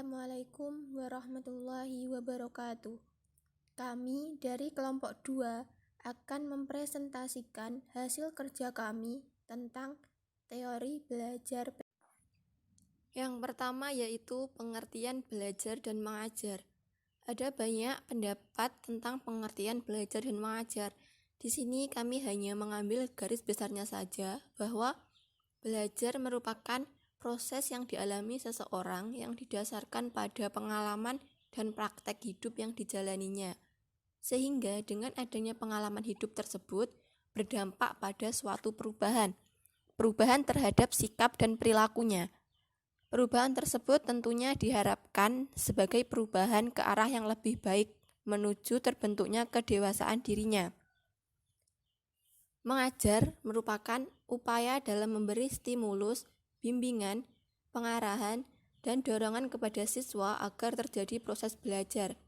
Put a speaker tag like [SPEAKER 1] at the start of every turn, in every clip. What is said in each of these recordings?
[SPEAKER 1] Assalamualaikum warahmatullahi wabarakatuh. Kami dari kelompok 2 akan mempresentasikan hasil kerja kami tentang teori belajar.
[SPEAKER 2] Yang pertama yaitu pengertian belajar dan mengajar. Ada banyak pendapat tentang pengertian belajar dan mengajar. Di sini kami hanya mengambil garis besarnya saja bahwa belajar merupakan proses yang dialami seseorang yang didasarkan pada pengalaman dan praktek hidup yang dijalaninya. Sehingga dengan adanya pengalaman hidup tersebut berdampak pada suatu perubahan terhadap sikap dan perilakunya. Perubahan tersebut tentunya diharapkan sebagai perubahan ke arah yang lebih baik menuju terbentuknya kedewasaan dirinya. Mengajar merupakan upaya dalam memberi stimulus, bimbingan, pengarahan, dan dorongan kepada siswa agar terjadi proses belajar.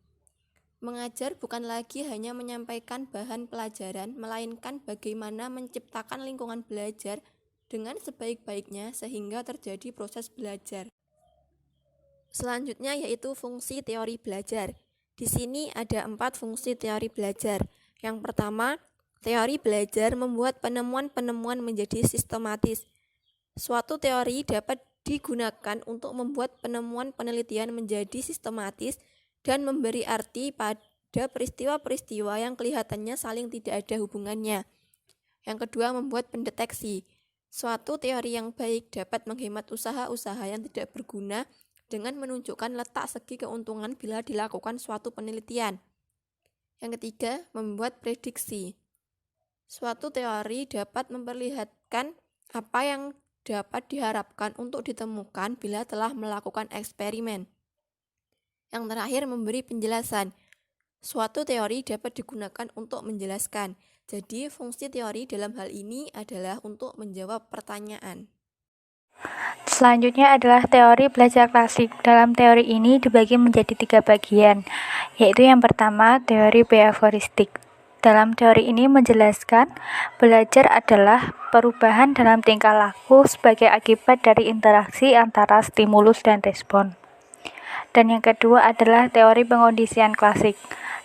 [SPEAKER 2] Mengajar bukan lagi hanya menyampaikan bahan pelajaran, melainkan bagaimana menciptakan lingkungan belajar dengan sebaik-baiknya sehingga terjadi proses belajar. Selanjutnya yaitu fungsi teori belajar. Di sini ada 4 fungsi teori belajar. Yang pertama, teori belajar membuat penemuan-penemuan menjadi sistematis. Suatu teori dapat digunakan untuk membuat penemuan penelitian menjadi sistematis dan memberi arti pada peristiwa-peristiwa yang kelihatannya saling tidak ada hubungannya. Yang kedua, membuat pendeteksi. Suatu teori yang baik dapat menghemat usaha-usaha yang tidak berguna dengan menunjukkan letak segi keuntungan bila dilakukan suatu penelitian. Yang ketiga, membuat prediksi. Suatu teori dapat memperlihatkan apa yang dapat diharapkan untuk ditemukan bila telah melakukan eksperimen. Yang terakhir, memberi penjelasan. Suatu teori dapat digunakan untuk menjelaskan. Jadi, fungsi teori dalam hal ini adalah untuk menjawab pertanyaan.
[SPEAKER 3] Selanjutnya adalah teori belajar klasik. Dalam teori ini dibagi menjadi 3 bagian, yaitu yang pertama, teori behavioristik. Dalam teori ini menjelaskan belajar adalah perubahan dalam tingkah laku sebagai akibat dari interaksi antara stimulus dan respon. Dan yang kedua adalah teori pengkondisian klasik.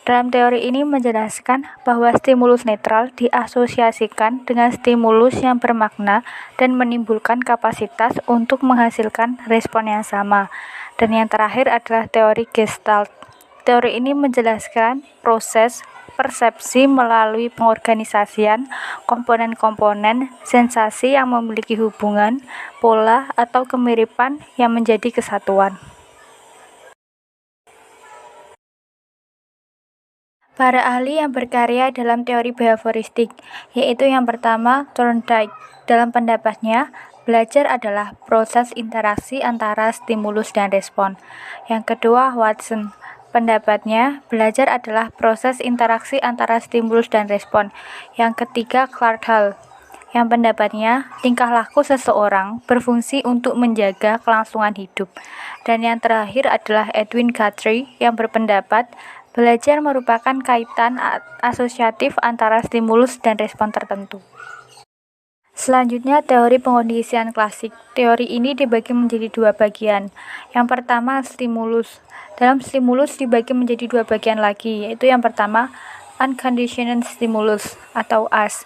[SPEAKER 3] Dalam teori ini menjelaskan bahwa stimulus netral diasosiasikan dengan stimulus yang bermakna dan menimbulkan kapasitas untuk menghasilkan respon yang sama. Dan yang terakhir adalah teori Gestalt. Teori ini menjelaskan proses persepsi melalui pengorganisasian komponen-komponen sensasi yang memiliki hubungan, pola, atau kemiripan yang menjadi kesatuan. Para ahli yang berkarya dalam teori behavioristik, yaitu yang pertama, Thorndike. Dalam pendapatnya, belajar adalah proses interaksi antara stimulus dan respon. Yang kedua, Watson. Pendapatnya, belajar adalah proses interaksi antara stimulus dan respon. Yang ketiga, Clark Hall. Yang pendapatnya, tingkah laku seseorang berfungsi untuk menjaga kelangsungan hidup. Dan yang terakhir adalah Edwin Guthrie yang berpendapat belajar merupakan kaitan asosiatif antara stimulus dan respon tertentu. Selanjutnya, teori pengkondisian klasik. Teori ini dibagi menjadi 2 bagian. Yang pertama, stimulus. Dalam stimulus dibagi menjadi 2 bagian lagi, yaitu yang pertama, unconditioned stimulus atau US,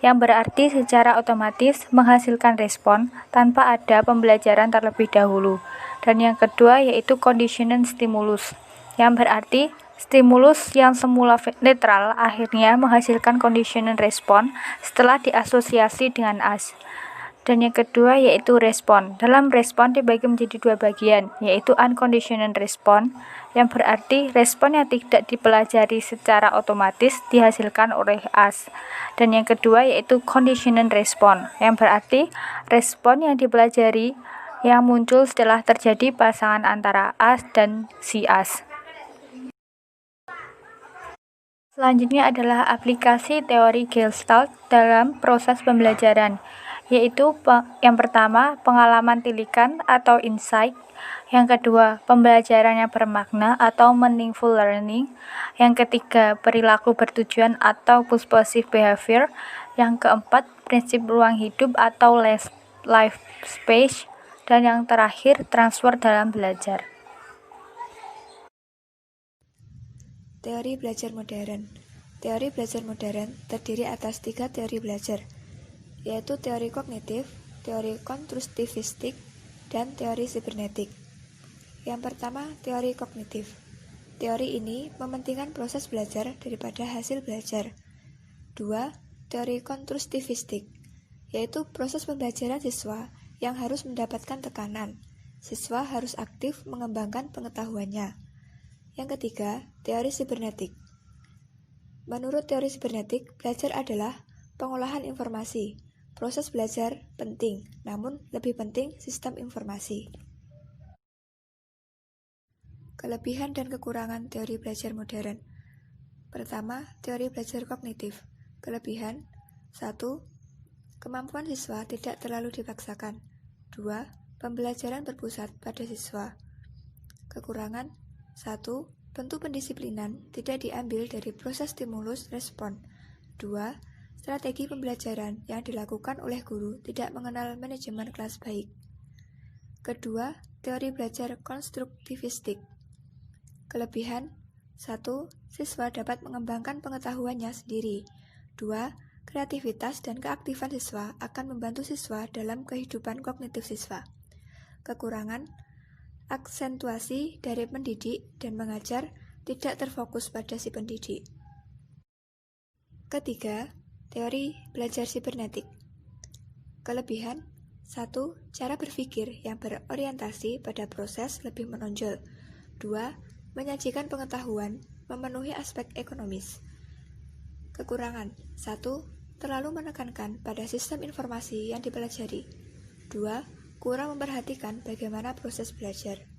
[SPEAKER 3] yang berarti secara otomatis menghasilkan respon tanpa ada pembelajaran terlebih dahulu. Dan yang kedua yaitu conditioned stimulus, yang berarti stimulus yang semula netral akhirnya menghasilkan conditioned respon setelah diasosiasi dengan US. Dan yang kedua yaitu respon. Dalam respon dibagi menjadi 2 bagian, yaitu unconditioned respon, yang berarti respon yang tidak dipelajari secara otomatis dihasilkan oleh US. Dan yang kedua yaitu conditioned respon, yang berarti respon yang dipelajari yang muncul setelah terjadi pasangan antara US dan si US. Selanjutnya adalah aplikasi teori Gestalt dalam proses pembelajaran, yaitu yang pertama, pengalaman tilikan atau insight. Yang kedua, pembelajaran yang bermakna atau meaningful learning. Yang ketiga, perilaku bertujuan atau purposive behavior. Yang keempat, prinsip ruang hidup atau life space. Dan yang terakhir, transfer dalam belajar.
[SPEAKER 2] Teori belajar modern. Teori belajar modern terdiri atas 3 teori belajar, yaitu teori kognitif, teori konstruktivistik, dan teori sibernetik. Yang pertama, teori kognitif. Teori ini mementingkan proses belajar daripada hasil belajar. 2. Teori konstruktivistik, yaitu proses pembelajaran siswa yang harus mendapatkan tekanan. Siswa harus aktif mengembangkan pengetahuannya. Yang ketiga, teori sibernetik. Menurut teori sibernetik, belajar adalah pengolahan informasi. Proses belajar penting, namun lebih penting sistem informasi. Kelebihan dan kekurangan teori belajar modern. Pertama, teori belajar kognitif. Kelebihan: 1. Kemampuan siswa tidak terlalu dipaksakan. 2. Pembelajaran berpusat pada siswa. Kekurangan: 1. Bentuk pendisiplinan tidak diambil dari proses stimulus-respon. 2. Strategi pembelajaran yang dilakukan oleh guru tidak mengenal manajemen kelas baik. Kedua, teori belajar konstruktivistik. Kelebihan: 1. Siswa dapat mengembangkan pengetahuannya sendiri. 2. Kreativitas dan keaktifan siswa akan membantu siswa dalam kehidupan kognitif siswa. Kekurangan: aksentuasi dari pendidik dan mengajar tidak terfokus pada si pendidik. Ketiga, teori belajar sibernetik. Kelebihan: 1. Cara berpikir yang berorientasi pada proses lebih menonjol. 2. Menyajikan pengetahuan memenuhi aspek ekonomis. Kekurangan: 1. Terlalu menekankan pada sistem informasi yang dipelajari. 2. Kurang memperhatikan bagaimana proses belajar.